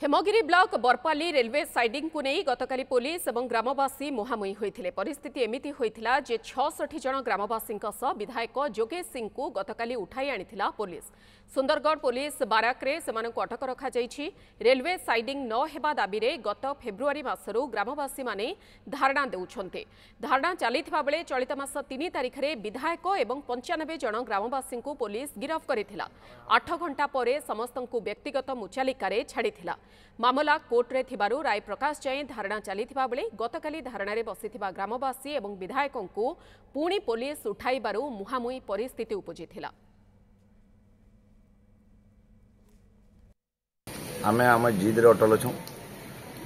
Hemgiri block Barpali railway siding को नहीं गतकाली police और ग्रामवासी मुहांमुही होते परिस्थिति एमती होता जे 66 जन ग्रामवासी विधायक जोगेश सिंह को गतकाली उठाई आनी पुलिस। सुंदरगढ़ पुलिस बाराक्रे सेमानंकु अटक रखा जाइछि। रेलवे साइडिंग न हेबा दाबी रे गत फेब्रुआरी मासरू ग्रामवासी माने धारणा देउछन्ते। धारणा चलिथिबा बेले चलित मास 3 तारिख रे विधायक एवं 95 जन ग्रामवासी को पुलिस गिरफ्त करिथिला। 8 घंटा परे समस्तंकु व्यक्तिगत मुचालिकारे छाड़िथिला। मामला कोर्टे थिबारु राय प्रकाश जाए धारणा चलिथिबा बेले गतकाली धारणा रे बसिथिबा ग्रामवासी एवं विधायकंकु पुणी पुलिस उठाइबारु मुहांमुही परिस्थिति उपजिथिला। आमे आम जिद रे अटल छौ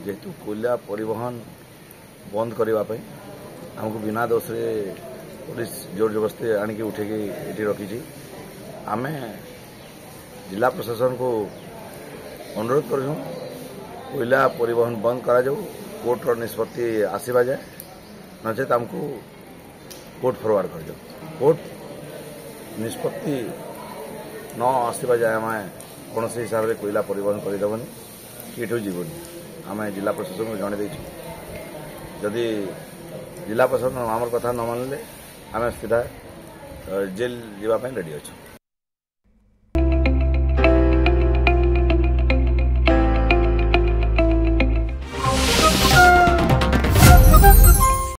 जेतु कोयला परिवहन बंद करने हमको बिना दोष रे पुलिस जोर जबरदस्ती आनिक उठेकी ये रखी। आमे जिला प्रशासन को अनुरोध कर कोयला परिवहन बंद करा जाऊ, कोर्टर निष्पत्ति आसवा जाए नचेत हमको कोर्ट फॉरवर्ड कर जाऊ। कोर्ट निष्पत्ति न आसवा जाए आम कौन से हिसाब से कोयला परिवहन करदेवनी कि जीवनी आम जिला प्रशासन को जन देचु। जदि जिला प्रशासन आम कथा न मानिले आम सीधा जेल जावाई रेडी अच्छे।